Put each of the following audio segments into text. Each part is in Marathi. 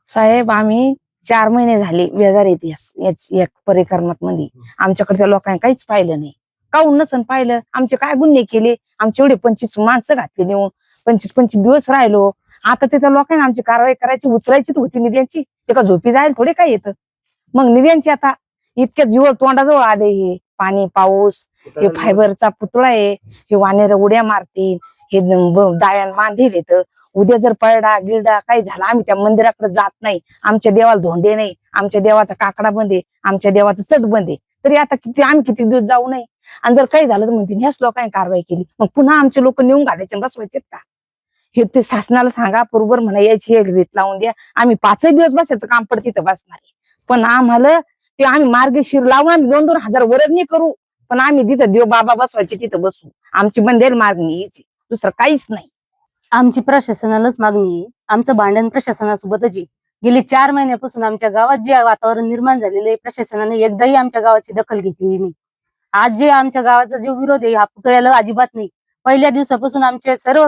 साहेब आम्ही 4 महिने झाले बेजार येते एक परिक्रमात मध्ये आमच्याकडे त्या लोकांनी काहीच पाहिलं नाही. काहून नसन पाहिलं? आमचे काय गुन्हे केले? आमचे एवढे 25 माणसं घातली नेऊन 25 दिवस राहिलो. आता त्याच्या लोकांनी आमची कारवाई करायची, उचलायचीच होती निध्यांची. ते का झोपी जायला थोडे काय येतं? मग निध्यांची आता इतक्या जीव तोंडाजवळ आले. हे पाणी पाऊस, हे फायबरचा पुतळा आहे, हे वानेर उड्या मारतील, हे डाळ्यान बांधेल येत. उद्या जर पळडा गिरडा काही झाला आम्ही त्या मंदिराकडे जात नाही. आमच्या देवाला धोंडे नाही, आमच्या देवाचा काकडा बंद आहे, आमच्या देवाचं चट बंद आहे. तरी आता आम्ही किती दिवस जाऊ नये. आणि जर काही झालं तर म्हणतील ह्याच लोकांनी कारवाई केली. मग पुन्हा आमचे लोक नेऊन घालायचे बसवायचे का? हे ते शासनाला सांगा बरोबर म्हणा यायची एक रीत लावून द्या. आम्ही 5 दिवस बसायचं काम पडत तिथं बसणार आहे. पण आम्हाला ते आम्ही मार्गशीर लावून आम्ही 2-2 हजार वर्गणी करू, पण आम्ही तिथं देव बाबा बसवायचे तिथं बसू. आमची बंदेल मागणी यायची, दुसरं काहीच नाही. आमची प्रशासनालाच मागणी आहे. आमचं भांडण प्रशासनासोबतच आहे. गेली 4 महिन्यापासून आमच्या गावात जे वातावरण निर्माण झालेलं आहे, प्रशासनाने एकदाही आमच्या गावाची दखल घेतलेली नाही. आज जे आमच्या गावाचा जो विरोध आहे हा पुतळ्याला अजिबात नाही. पहिल्या दिवसापासून आमचे सर्व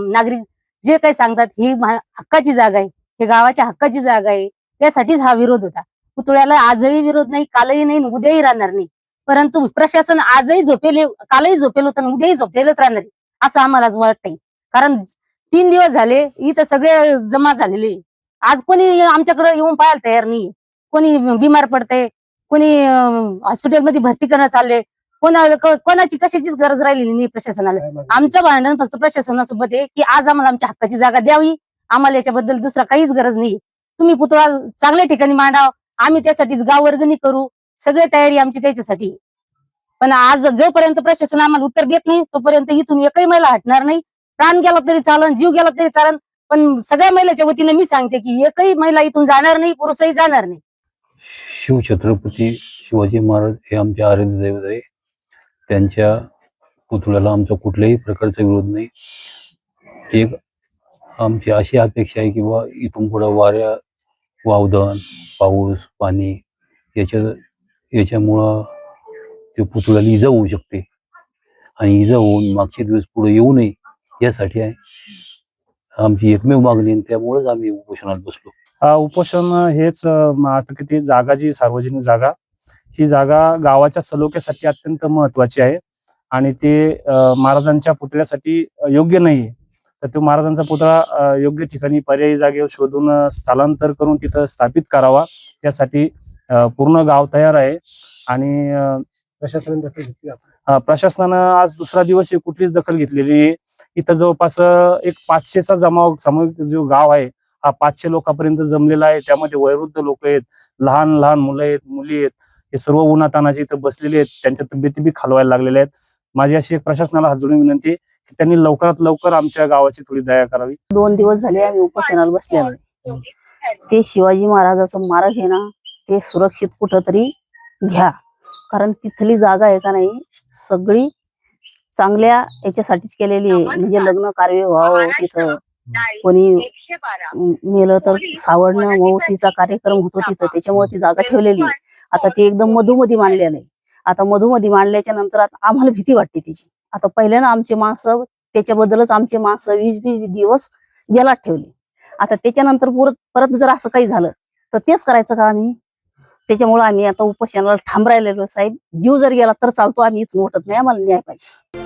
नागरिक जे काही सांगतात ही हक्काची जागा आहे, हे गावाच्या हक्काची जागा आहे, त्यासाठीच हा विरोध होता. पुतळ्याला आजही विरोध नाही, कालही नाही, उद्याही राहणार नाही. परंतु प्रशासन आजही झोपेले, कालही झोपेल होतं, उद्याही झोपेलच राहणार आहे असं आम्हाला वाटतंय. कारण 3 दिवस झाले इथं सगळे जमा झालेले. आज कोणी आमच्याकडे येऊन पाहायला तयार नाही. कोणी बिमार पडतंय, कोणी हॉस्पिटलमध्ये भरती करणं चालले, कोणाची कशाचीच गरज राहिलेली नाही प्रशासनाला. आमचं भांडण फक्त प्रशासनासोबत आहे की आज आम्हाला आमच्या हक्काची जागा द्यावी. आम्हाला याच्याबद्दल दुसरा काहीच गरज नाही. तुम्ही पुतळा चांगल्या ठिकाणी मांडाव, आम्ही त्यासाठीच गाव वर्गणी करू, सगळे तयारी आमची त्याच्यासाठी. पण आज जोपर्यंत प्रशासन आम्हाला उत्तर देत नाही तोपर्यंत इथून एकही महिला हटणार नाही. प्राण गेला तरी चालन, जीव गेला तरी चालन, पण सगळ्या महिलाच्या वतीने मी सांगते की एकही महिला इथून जाणार नाही, पुरुषही जाणार नाही. शिवछत्रपती शिवाजी महाराज हे आमचे आराध्य दैवत आहे. त्यांच्या पुतळ्याला आमचा कुठल्याही प्रकारचा विरोध नाही. एक आमची अशी अपेक्षा आहे की बा इथून पुढे वाऱ्या वावदन पाऊस पाणी याच्यामुळं ते पुतळ्याला इजा होऊ शकते आणि इजा होऊन मागचे दिवस पुढे येऊ नये यासाठी आहे आमची एकमेव मागणी. आणि त्यामुळेच आम्ही उपोषणाला बसलो. उपोषण हेच आता किती जागा, जी सार्वजनिक जागा, ही जागा गावाच्या सलोख्यासाठी अत्यंत महत्वाची आहे आणि ते महाराजांच्या पुतळ्यासाठी योग्य नाही. तर तो महाराजांचा पुतळा योग्य ठिकाणी पर्यायी जागेवर शोधून स्थलांतर करून तिथं स्थापित करावा, त्यासाठी पूर्ण गाव तयार आहे. आणि प्रशासनाने दखल घेतली. प्रशासनानं आज दुसरा दिवस कुठलीच दखल घेतलेली आहे. इथं जवळपास एक 500चा जमाव सामूहिक जो गाव आहे हा 500 लोकांपर्यंत जमलेला आहे. त्यामध्ये वयोवृद्ध लोक आहेत, लहान लहान मुलं आहेत, मुली आहेत, हे सर्व उन्हातानाचे इथं बसलेले आहेत. त्यांच्या तब्येती बी खालवायला लागलेल्या आहेत. माझी अशी एक प्रशासनाला हात जोडून विनंती आहे की त्यांनी लवकरात लवकर आमच्या गावाची थोडी दया करावी. 2 दिवस झाले आम्ही उपोषणाला बसलेलो आहे. ते शिवाजी महाराजाचं मार्ग आहे ना, ते सुरक्षित कुठंतरी घ्या. कारण तिथली जागा आहे का नाही सगळी चांगल्या याच्यासाठीच केलेली आहे. म्हणजे लग्न कार्य व्हावं, तिथं कोणी मेलं तर सावडणं मौतीचा कार्यक्रम होतो तिथं, त्याच्यामुळे ती जागा ठेवलेली आहे. आता ते एकदम मधोमधी मांडलेलं आहे. आता मधोमधी मांडल्याच्या नंतर आता आम्हाला भीती वाटते त्याची. आता पहिल्यानं आमचे माणसं त्याच्याबद्दलच आमचे माणसं 20-20 दिवस जेलात ठेवले. आता त्याच्यानंतर परत जर असं काही झालं तर तेच करायचं का आम्ही? त्याच्यामुळे आम्ही आता उपोषणाला ठाम राहिलेलो. साहेब जीव जर गेला तर चालतो, आम्ही इथून उठत नाही, आम्हाला न्याय पाहिजे.